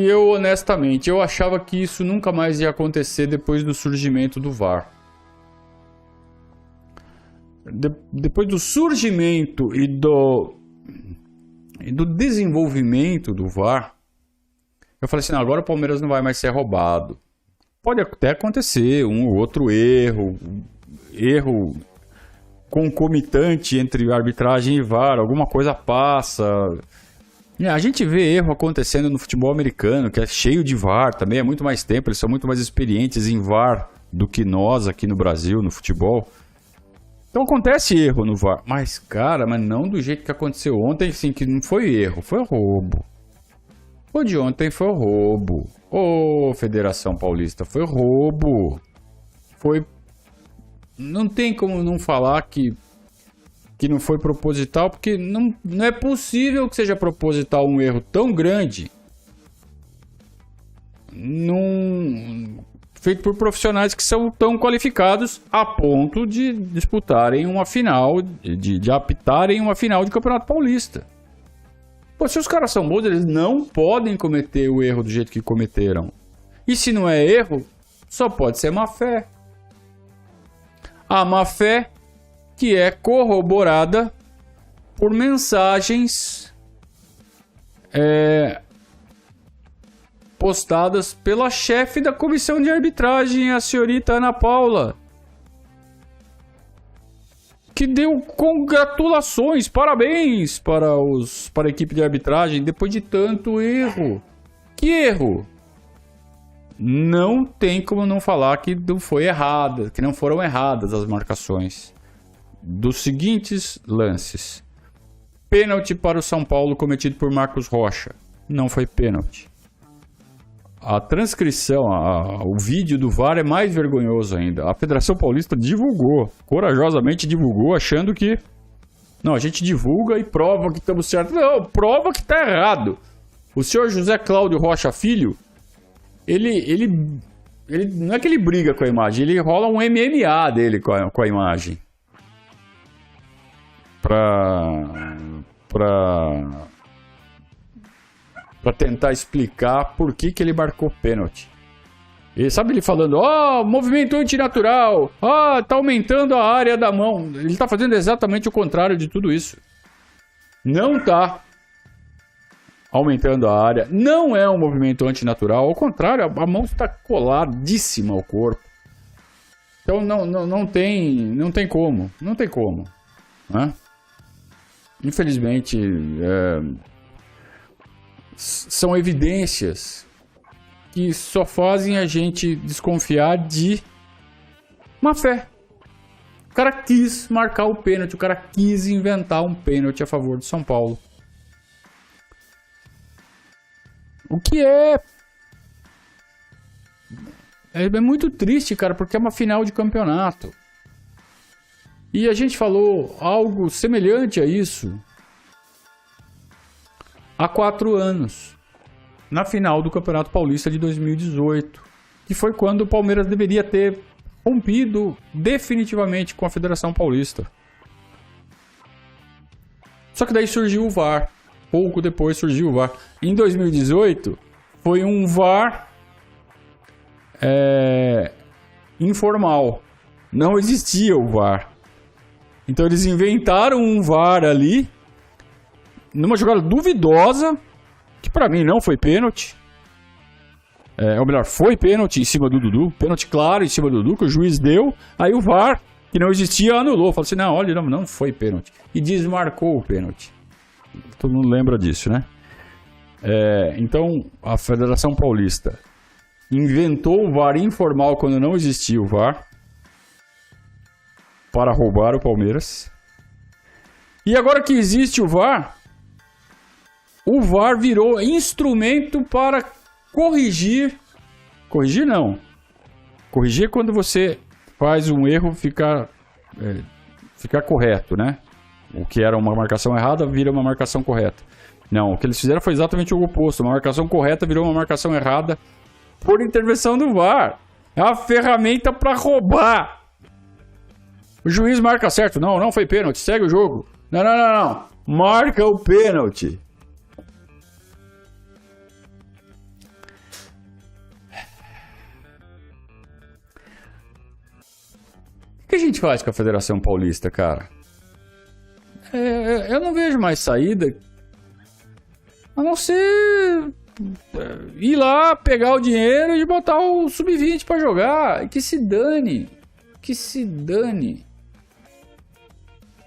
eu, honestamente, eu achava que isso nunca mais ia acontecer depois do surgimento do VAR. Depois do surgimento e do desenvolvimento do VAR, eu falei assim, não, agora o Palmeiras não vai mais ser roubado. Pode até acontecer um ou outro erro concomitante entre arbitragem e VAR, alguma coisa passa. A gente vê erro acontecendo no futebol americano, que é cheio de VAR também, é muito mais tempo, eles são muito mais experientes em VAR do que nós aqui no Brasil, no futebol. Então acontece erro no VAR, mas não do jeito que aconteceu ontem, sim, que não foi erro, foi roubo. O de ontem foi roubo. Ô, Federação Paulista, foi roubo. Não tem como não falar que não foi proposital, porque não é possível que seja proposital um erro tão grande feito por profissionais que são tão qualificados a ponto de disputarem uma final, de apitarem uma final de Campeonato Paulista. Pô, se os caras são bons, eles não podem cometer o erro do jeito que cometeram. E se não é erro, só pode ser má fé. A má fé que é corroborada por mensagens postadas pela chefe da comissão de arbitragem, a senhorita Ana Paula, que deu congratulações, parabéns para a equipe de arbitragem depois de tanto erro. Que erro? Não tem como não falar que não foi errada, que não foram erradas as marcações dos seguintes lances. Pênalti para o São Paulo cometido por Marcos Rocha. Não foi pênalti. A transcrição, o vídeo do VAR é mais vergonhoso ainda. A Federação Paulista corajosamente divulgou, achando que... Não, a gente divulga e prova que estamos certos. Não, prova que está errado. O senhor José Cláudio Rocha Filho, ele não é que ele briga com a imagem, ele rola um MMA dele com a imagem. Pra tentar explicar por que ele marcou pênalti. E sabe ele falando, movimento antinatural, tá aumentando a área da mão. Ele tá fazendo exatamente o contrário de tudo isso. Não tá aumentando a área, não é um movimento antinatural, ao contrário, a mão está coladíssima ao corpo. Então não tem como, né? Infelizmente, são evidências que só fazem a gente desconfiar de má fé. O cara quis marcar o pênalti, o cara quis inventar um pênalti a favor do São Paulo. O que é muito triste, cara, porque é uma final de campeonato. E a gente falou algo semelhante a isso há 4 anos, na final do Campeonato Paulista de 2018, que foi quando o Palmeiras deveria ter rompido definitivamente com a Federação Paulista. Só que daí surgiu o VAR. Pouco depois surgiu o VAR. Em 2018, foi um VAR informal. Não existia o VAR. Então eles inventaram um VAR ali, numa jogada duvidosa, que pra mim não foi pênalti. Ou melhor, foi pênalti em cima do Dudu. Pênalti claro em cima do Dudu, que o juiz deu. Aí o VAR, que não existia, anulou. Falou assim, não, olha, não foi pênalti. E desmarcou o pênalti. Todo mundo lembra disso, né? Então, a Federação Paulista inventou o VAR informal quando não existia o VAR para roubar o Palmeiras. E agora que existe o VAR virou instrumento para corrigir. Corrigir não. Corrigir é quando você faz um erro ficar correto, né? O que era uma marcação errada vira uma marcação correta. Não, o que eles fizeram foi exatamente o oposto. Uma marcação correta virou uma marcação errada por intervenção do VAR. É uma ferramenta para roubar. O juiz marca certo. Não foi pênalti. Segue o jogo. Não. Marca o pênalti. a gente faz com a Federação Paulista, cara? Eu não vejo mais saída a não ser ir lá, pegar o dinheiro e botar o Sub-20 pra jogar. Que se dane. Que se dane.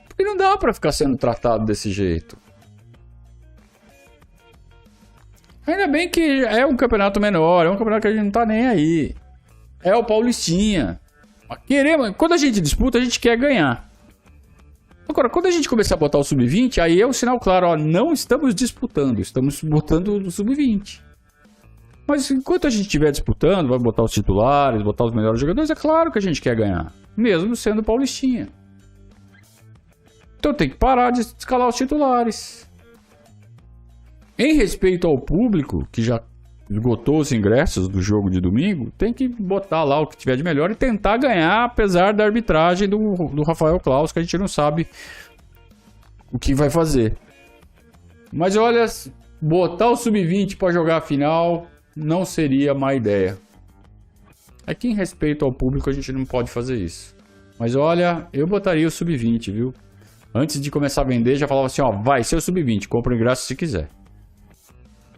Porque não dá pra ficar sendo tratado desse jeito. Ainda bem que é um campeonato menor, é um campeonato que a gente não tá nem aí. É o Paulistinha. Quando a gente disputa, a gente quer ganhar. Agora, quando a gente começar a botar o Sub-20, aí é um sinal claro, ó, não estamos disputando, estamos botando o Sub-20. Mas enquanto a gente estiver disputando, vai botar os titulares, botar os melhores jogadores, é claro que a gente quer ganhar, mesmo sendo Paulistinha. Então tem que parar de escalar os titulares. Em respeito ao público, que já esgotou os ingressos do jogo de domingo, tem que botar lá o que tiver de melhor e tentar ganhar, apesar da arbitragem do Rafael Claus, que a gente não sabe o que vai fazer. Mas olha, botar o Sub-20 para jogar a final não seria má ideia. É que em respeito ao público a gente não pode fazer isso. Mas olha, eu botaria o Sub-20, viu? Antes de começar a vender, já falava assim, ó, vai ser o Sub-20, compra o ingresso se quiser.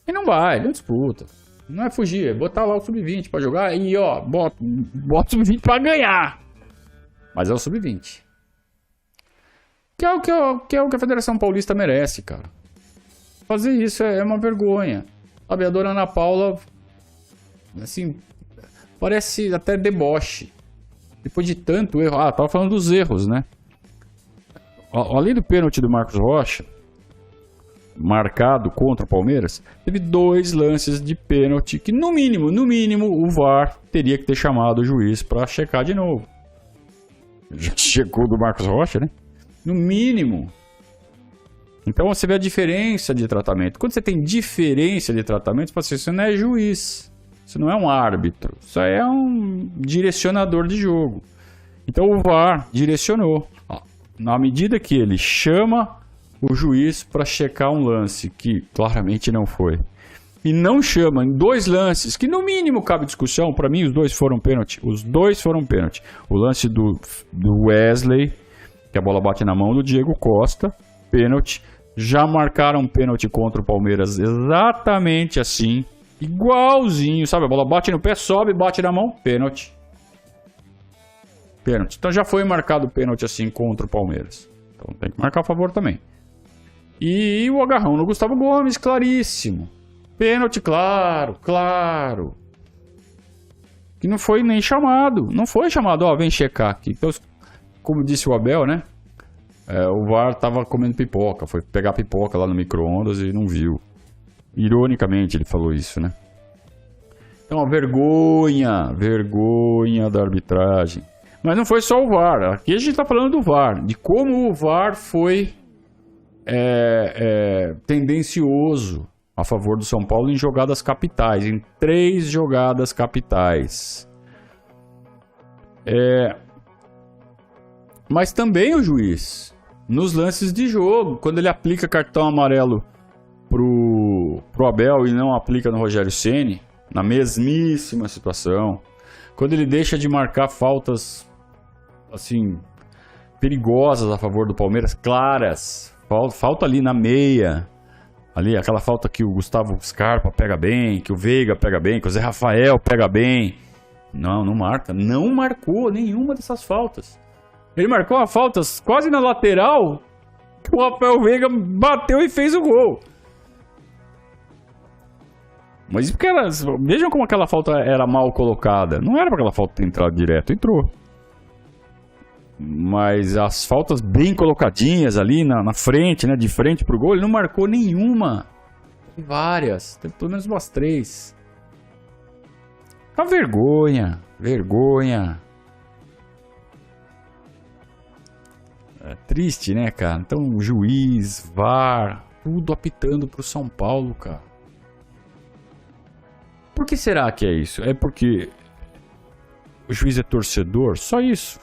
E não vai, não disputa. Não é fugir, é botar lá o Sub-20 pra jogar e, ó, bota o Sub-20 pra ganhar. Mas é o Sub-20. Que é o que a Federação Paulista merece, cara. Fazer isso é uma vergonha. Sabe, a dona Ana Paula, assim, parece até deboche. Depois de tanto erro. Ah, tava falando dos erros, né? Além do pênalti do Marcos Rocha, marcado contra o Palmeiras, teve 2 lances de pênalti que no mínimo, o VAR teria que ter chamado o juiz para checar de novo. Já checou do Marcos Rocha, né? No mínimo. Então você vê a diferença de tratamento. Quando você tem diferença de tratamento, você não é juiz, você não é um árbitro, isso aí é um direcionador de jogo. Então o VAR direcionou. Na medida que ele chama o juiz para checar um lance que claramente não foi, e não chama em 2 lances que no mínimo cabe discussão, para mim os 2 foram pênalti. Os 2 foram pênalti. O lance do Wesley, que a bola bate na mão do Diego Costa, pênalti. Já marcaram pênalti contra o Palmeiras exatamente assim, igualzinho, sabe? A bola bate no pé, sobe, bate na mão, pênalti. Pênalti. Então já foi marcado pênalti assim contra o Palmeiras. Então tem que marcar a favor também. E o agarrão no Gustavo Gomes, claríssimo. Pênalti, claro. Que não foi nem chamado. Não foi chamado, ó, vem checar aqui. Então, como disse o Abel, né? O VAR tava comendo pipoca. Foi pegar pipoca lá no micro-ondas e não viu. Ironicamente ele falou isso, né? Então, a vergonha da arbitragem. Mas não foi só o VAR. Aqui a gente tá falando do VAR. De como o VAR foi tendencioso a favor do São Paulo em jogadas capitais, em 3 jogadas capitais. Mas também o juiz, nos lances de jogo, quando ele aplica cartão amarelo pro Abel e não aplica no Rogério Ceni, na mesmíssima situação, quando ele deixa de marcar faltas assim perigosas a favor do Palmeiras, claras, falta ali na meia, ali aquela falta que o Gustavo Scarpa pega bem, que o Veiga pega bem, que o Zé Rafael pega bem, não marca, não marcou nenhuma dessas faltas. Ele marcou uma falta quase na lateral, que o Rafael Veiga bateu e fez o gol. Mas porque vejam como aquela falta era mal colocada. Não era para aquela falta ter entrado direto, entrou. Mas as faltas bem colocadinhas ali na frente, né, de frente pro gol, ele não marcou nenhuma. Tem várias, tem pelo menos umas 3. Uma vergonha. É triste, né, cara? Então, juiz, VAR, tudo apitando pro São Paulo, cara. Por que será que é isso? É porque o juiz é torcedor? Só isso.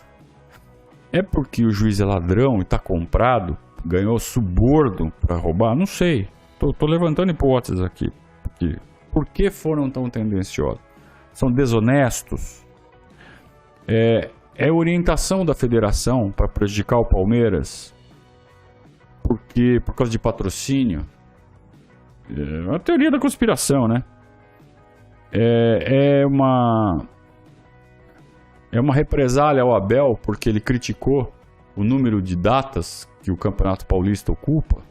É porque o juiz é ladrão e tá comprado? Ganhou suborno pra roubar? Não sei. Tô levantando hipóteses aqui. Por que foram tão tendenciosos? São desonestos? É orientação da federação para prejudicar o Palmeiras? Porque, por causa de patrocínio? É uma teoria da conspiração, né? É uma represália ao Abel porque ele criticou o número de datas que o Campeonato Paulista ocupa?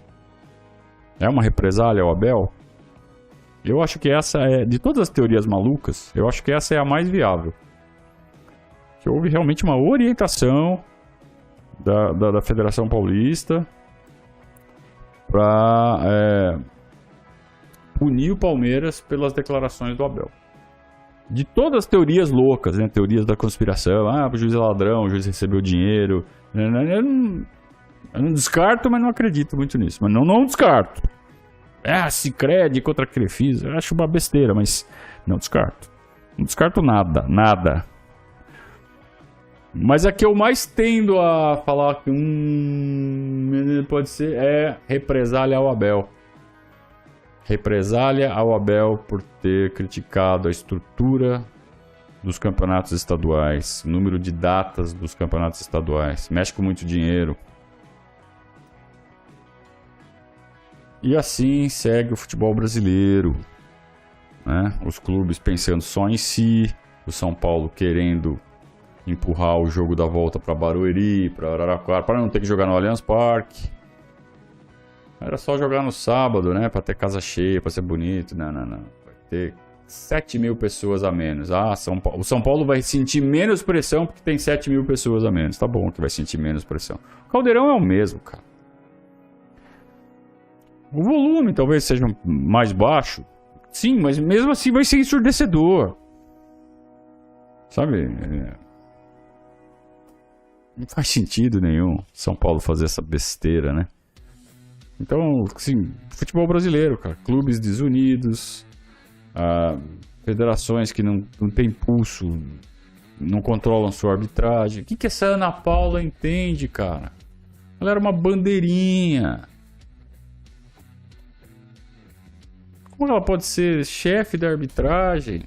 É uma represália ao Abel? Eu acho que essa é, de todas as teorias malucas, eu acho que essa é a mais viável. Que houve realmente uma orientação da Federação Paulista para punir o Palmeiras pelas declarações do Abel. De todas as teorias loucas, né? Teorias da conspiração, o juiz é ladrão, o juiz recebeu dinheiro. Eu não descarto, mas não acredito muito nisso. Mas não descarto. Sicredi contra Crefisa. Eu acho uma besteira, mas não descarto. Não descarto nada. Mas a que eu mais tendo a falar que pode ser represália ao Abel. Represália ao Abel por ter criticado a estrutura dos campeonatos estaduais, o número de datas dos campeonatos estaduais. Mexe com muito dinheiro. E assim segue o futebol brasileiro, né? Os clubes pensando só em si, o São Paulo querendo empurrar o jogo da volta para Barueri, para Araraquara, para não ter que jogar no Allianz Parque. Era só jogar no sábado, né? Para ter casa cheia, para ser bonito. Não. Vai ter 7 mil pessoas a menos. O São Paulo vai sentir menos pressão porque tem 7 mil pessoas a menos. Tá bom que vai sentir menos pressão. O Caldeirão é o mesmo, cara. O volume talvez seja mais baixo. Sim, mas mesmo assim vai ser ensurdecedor. Sabe? Não faz sentido nenhum São Paulo fazer essa besteira, né? Então, assim, futebol brasileiro, cara. Clubes desunidos, federações que não têm pulso, não controlam sua arbitragem. O que essa Ana Paula entende, cara? Ela era uma bandeirinha. Como ela pode ser chefe da arbitragem?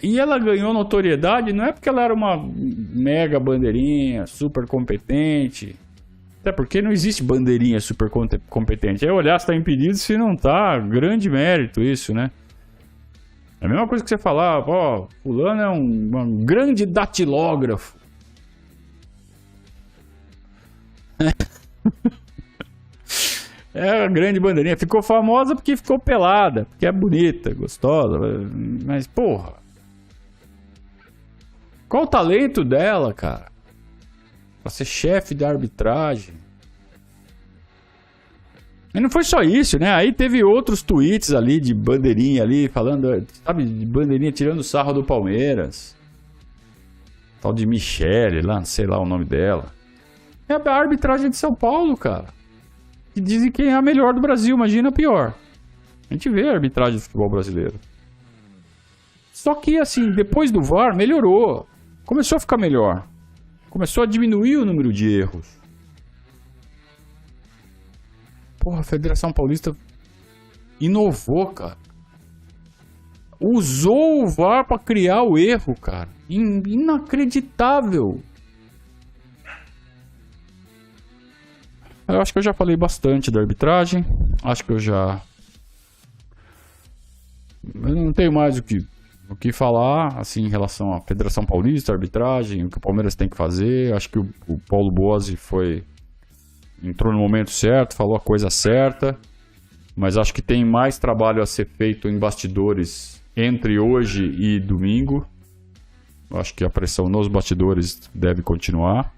E ela ganhou notoriedade não é porque ela era uma mega bandeirinha, super competente. Até porque não existe bandeirinha super competente. É olhar se está impedido, se não tá, grande mérito isso, né? É a mesma coisa que você falar, fulano é um grande datilógrafo. É a grande bandeirinha. Ficou famosa porque ficou pelada, porque é bonita, gostosa. Mas, porra. Qual o talento dela, cara? Pra ser chefe da arbitragem. E não foi só isso, né? Aí teve outros tweets ali de bandeirinha ali, falando, sabe, de bandeirinha tirando sarro do Palmeiras. Tal de Michele lá, não sei lá o nome dela. É a arbitragem de São Paulo, cara. Que dizem que é a melhor do Brasil, imagina a pior. A gente vê a arbitragem do futebol brasileiro. Só que, assim, depois do VAR, melhorou. Começou a ficar melhor. Começou a diminuir o número de erros. Porra, a Federação Paulista inovou, cara. Usou o VAR pra criar o erro, cara. Inacreditável. Eu acho que eu já falei bastante da arbitragem. Acho que eu não tenho mais o que falar, assim, em relação à Federação Paulista, arbitragem, o que o Palmeiras tem que fazer. Acho que o Paulo Bozzi entrou no momento certo, falou a coisa certa. Mas acho que tem mais trabalho a ser feito em bastidores entre hoje e domingo. Acho que a pressão nos bastidores deve continuar.